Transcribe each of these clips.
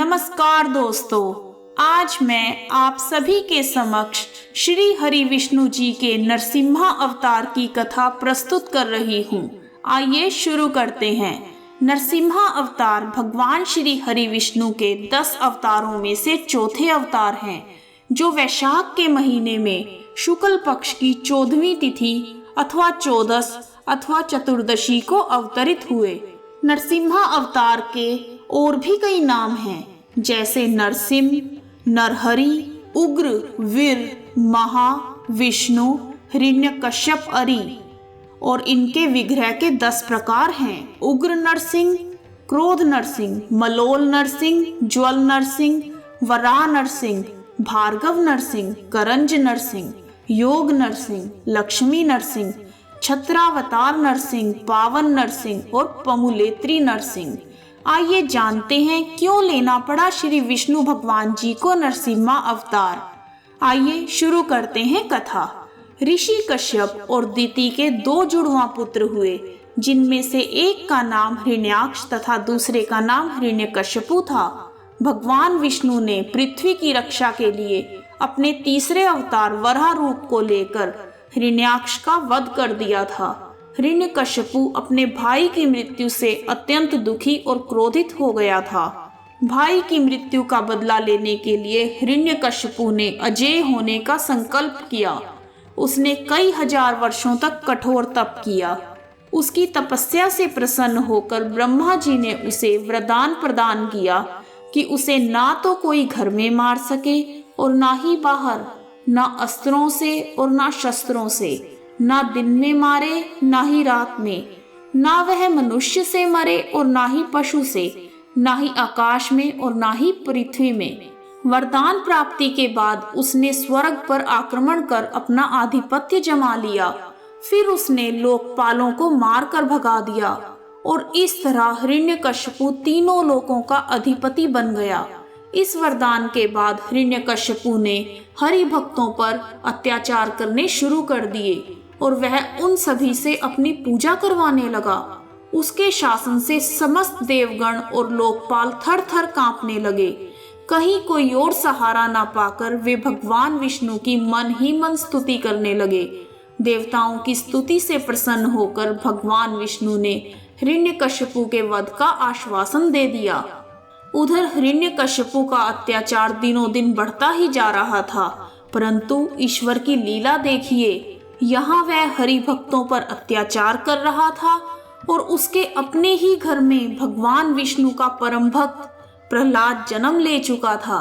नमस्कार दोस्तों, आज मैं आप सभी के समक्ष श्री हरि विष्णु जी के नरसिम्हा अवतार की कथा प्रस्तुत कर रही हूँ। आइए शुरू करते हैं। नरसिम्हा अवतार भगवान श्री हरि विष्णु के 10 अवतारों में से चौथे अवतार हैं, जो वैशाख के महीने में शुक्ल पक्ष की 14वीं तिथि अथवा चौदस अथवा चतुर्दशी को अवतरित हुए। नरसिम्हा अवतार के और भी कई नाम हैं, जैसे नरसिंह, नरहरि, उग्र, वीर, महा, विष्णु, हिरण्यकश्यप आदि। और इनके विग्रह के 10 प्रकार हैं। उग्र नरसिंह, क्रोध नरसिंह, मलोल नरसिंह, ज्वल नरसिंह, वराह नरसिंह, भार्गव नरसिंह, करंज नरसिंह, योग नरसिंह, लक्ष्मी नरसिंह, छत्रावतार नरसिंह, पावन नरसिंह और पमुलेत्री नरसिंह। आइए जानते हैं क्यों लेना पड़ा श्री विष्णु भगवान जी को नरसिम्हा अवतार। आइए शुरू करते हैं कथा। ऋषि कश्यप और दिति के 2 जुड़वां पुत्र हुए, जिनमें से एक का नाम हिरण्याक्ष तथा दूसरे का नाम हिरण्यकश्यपु था। भगवान विष्णु ने पृथ्वी की रक्षा के लिए अपने तीसरे अवतार वराह रूप को लेकर हिरण्याक्ष का वध कर दिया था। हिरण्यकश्यपु अपने भाई की मृत्यु से अत्यंत दुखी और क्रोधित हो गया था। भाई की मृत्यु का बदला लेने के लिए हिरण्यकश्यपु ने अजेय होने का संकल्प किया। उसने कई हजार वर्षों तक कठोर तप किया। उसकी तपस्या से प्रसन्न होकर ब्रह्मा जी ने उसे वरदान प्रदान किया कि उसे ना तो कोई घर में मार सके और ना ही बाहर, ना अस्त्रों से और ना शस्त्रों से, ना दिन में मारे ना ही रात में, ना वह मनुष्य से मरे और ना ही पशु से, ना ही आकाश में और ना ही पृथ्वी में। वरदान प्राप्ति के बाद उसने स्वर्ग पर आक्रमण कर अपना आधिपत्य जमा लिया। फिर उसने लोकपालों को मार कर भगा दिया और इस तरह हिरण्यकश्यपु तीनों लोकों का अधिपति बन गया। इस वरदान के बाद हिरण्यकश्यपु ने हरि भक्तों पर अत्याचार करने शुरू कर दिए और वह उन सभी से अपनी पूजा करवाने लगा। उसके शासन से समस्त देवगण और लोकपाल थर थर कांपने लगे। कहीं कोई और सहारा ना पाकर वे भगवान विष्णु की मन ही मन स्तुति करने लगे। देवताओं की स्तुति से प्रसन्न होकर भगवान विष्णु ने हिरण्यकश्यपु के वध का आश्वासन दे दिया। उधर हिरण्यकश्यपु का अत्याचार दिनों दिन बढ़ता ही जा रहा था, परंतु ईश्वर की लीला देखिए, यहाँ वह हरि भक्तों पर अत्याचार कर रहा था और उसके अपने ही घर में भगवान विष्णु का परम भक्त प्रहलाद जन्म ले चुका था।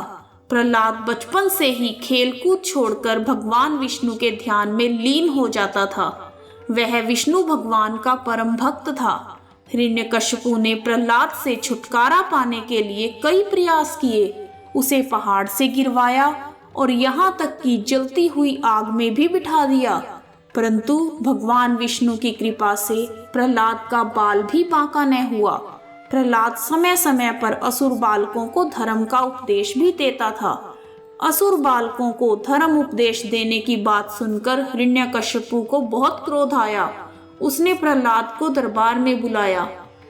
प्रहलाद बचपन से ही खेलकूद छोड़कर भगवान विष्णु के ध्यान में लीन हो जाता था। वह विष्णु भगवान का परम भक्त था। हिरण्यकश्यपु ने प्रहलाद से छुटकारा पाने के लिए कई प्रयास किए। उसे पहाड़ से गिरवाया और यहाँ तक कि जलती हुई आग में भी बिठा दिया, परंतु भगवान विष्णु की कृपा से प्रहलाद का बाल भी बांका न हुआ। प्रहलाद समय समय पर असुर बालकों को धर्म का उपदेश भी देता था। असुर बालकों को धर्म उपदेश देने की बात सुनकर हिरण्यकश्यपु को बहुत क्रोध आया। उसने प्रहलाद को दरबार में बुलाया।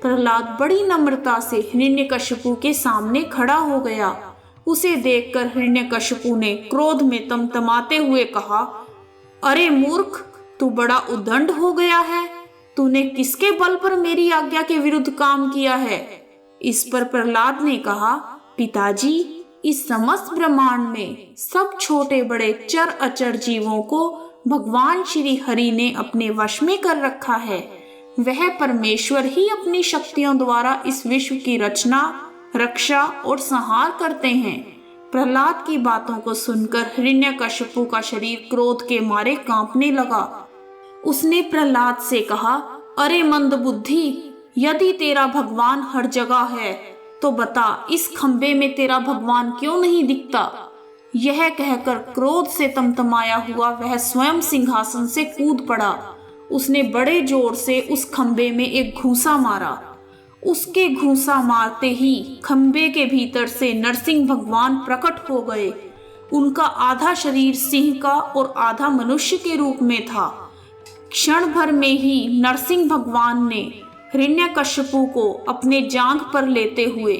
प्रहलाद बड़ी नम्रता से हिरण्यकश्यपु के सामने खड़ा हो गया। उसे देखकर हिरण्यकश्यपु ने क्रोध में तमतमाते हुए कहा, अरे मूर्ख, तू बड़ा उद्दंड हो गया है। तूने किसके बल पर मेरी आज्ञा के विरुद्ध काम किया है? इस पर प्रहलाद ने कहा, पिताजी, इस समस्त ब्रह्मांड में सब छोटे बड़े चर अचर जीवों को भगवान श्री हरि ने अपने वश में कर रखा है। वह परमेश्वर ही अपनी शक्तियों द्वारा इस विश्व की रचना, रक्षा और संहार करते हैं। प्रहलाद की बातों को सुनकर हिरण्यकश्यपु का शरीर क्रोध के मारे कांपने लगा। उसने प्रहलाद से कहा, अरे मंदबुद्धि, यदि तेरा भगवान हर जगह है तो बता, इस खंबे में तेरा भगवान क्यों नहीं दिखता? यह कहकर क्रोध से तमतमाया हुआ वह स्वयं सिंहासन से कूद पड़ा। उसने बड़े जोर से उस खंबे में एक घूंसा मारा। उसके घूंसा मारते ही खंबे के भीतर से नरसिंह भगवान प्रकट हो गए। उनका आधा शरीर सिंह का और आधा मनुष्य के रूप में था। क्षण भर में ही नरसिंह भगवान ने हिरण्यकश्यपु को अपने जांघ पर लेते हुए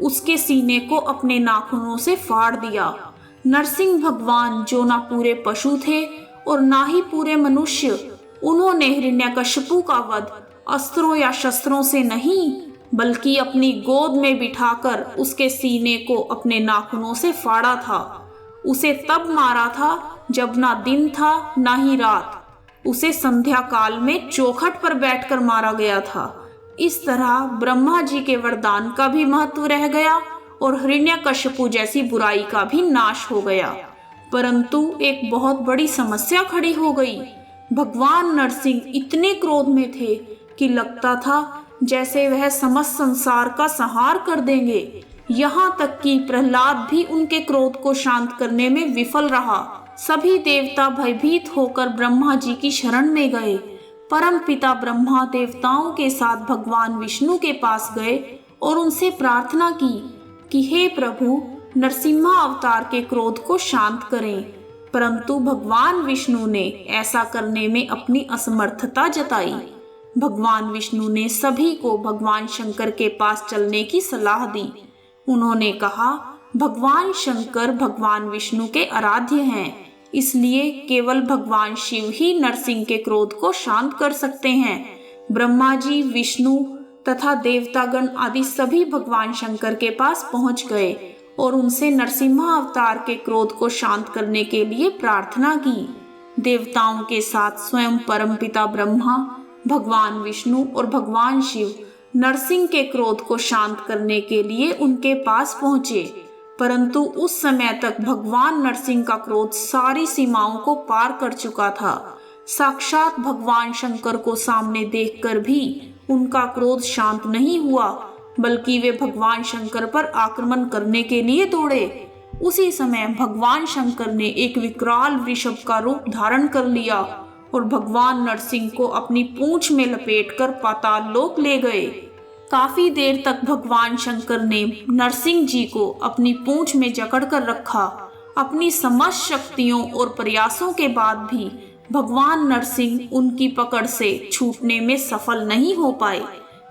उसके सीने को अपने नाखूनों से फाड़ दिया। नरसिंह भगवान जो ना पूरे पशु थे और ना ही पूरे मनुष्य, उन्होंने हिरण्यकशिपु का वध अस्त्रों या शस्त्रों से नहीं, बल्कि अपनी गोद में बिठाकर उसके सीने को अपने नाखूनों से फाड़ा था। उसे तब मारा था जब ना दिन था ना ही रात। उसे संध्या काल में चौखट पर बैठकर मारा गया था। इस तरह ब्रह्मा जी के वरदान का भी महत्व रह गया और हिरण्यकशिपु जैसी बुराई का भी नाश हो गया। परंतु एक बहुत बड़ी समस्या खड़ी हो गई। भगवान नरसिंह इतने क्रोध में थे कि लगता था जैसे वह समस्त संसार का संहार कर देंगे। यहाँ तक कि प्रहलाद भी उनके क्रोध को शांत करने में विफल रहा। सभी देवता भयभीत होकर ब्रह्मा जी की शरण में गए। परम पिता ब्रह्मा देवताओं के साथ भगवान विष्णु के पास गए और उनसे प्रार्थना की कि हे प्रभु, नरसिम्हा अवतार के क्रोध को शांत करें। परंतु भगवान विष्णु ने ऐसा करने में अपनी असमर्थता जताई। भगवान विष्णु ने सभी को भगवान शंकर के पास चलने की सलाह दी। उन्होंने कहा, भगवान शंकर भगवान विष्णु के आराध्य हैं, इसलिए केवल भगवान शिव ही नरसिंह के क्रोध को शांत कर सकते हैं। ब्रह्मा जी, विष्णु तथा देवतागण आदि सभी भगवान शंकर के पास पहुंच गए और उनसे नरसिम्हा अवतार के क्रोध को शांत करने के लिए प्रार्थना की। देवताओं के साथ स्वयं परमपिता ब्रह्मा, भगवान विष्णु और भगवान शिव नरसिंह के क्रोध को शांत करने के लिए उनके पास पहुंचे। परंतु उस समय तक भगवान नरसिंह का क्रोध सारी सीमाओं को पार कर चुका था। साक्षात भगवान शंकर को सामने देखकर भी उनका क्रोध शांत नहीं हुआ, बल्कि वे भगवान शंकर पर आक्रमण करने के लिए दौड़े। उसी समय भगवान शंकर ने एक विकराल वृषभ का रूप धारण कर लिया और भगवान नरसिंह को अपनी पूंछ में लपेटकर पाताल लोक ले गए। काफी देर तक भगवान शंकर ने नरसिंह जी को अपनी पूंछ में जकड़ कर रखा। अपनी समस्त शक्तियों और प्रयासों के बाद भी भगवान नरसिंह उनकी पकड़ से छूटने में सफल नहीं हो पाए।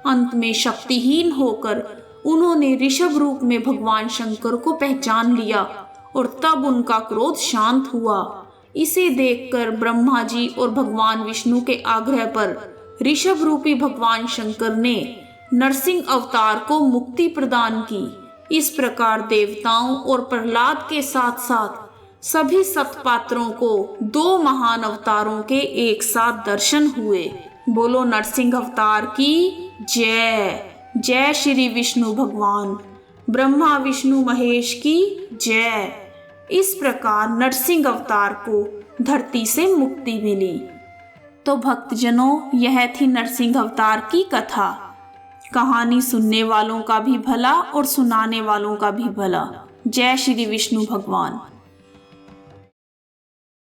अंत में शक्तिहीन होकर उन्होंने ऋषभ रूप में भगवान शंकर को पहचान लिया और तब उनका क्रोध शांत हुआ। इसे देखकर ब्रह्मा जी और भगवान विष्णु के आग्रह पर ऋषभ रूपी भगवान शंकर ने नरसिंह अवतार को मुक्ति प्रदान की। इस प्रकार देवताओं और प्रहलाद के साथ साथ सभी सतपात्रों को दो महान अवतारों के एक साथ दर्शन हुए। बोलो नरसिंह अवतार की जय। जय श्री विष्णु भगवान, ब्रह्मा विष्णु महेश की जय। इस प्रकार नरसिंह अवतार को धरती से मुक्ति मिली। तो भक्तजनों, यह थी नरसिंह अवतार की कथा। कहानी सुनने वालों का भी भला और सुनाने वालों का भी भला। जय श्री विष्णु भगवान।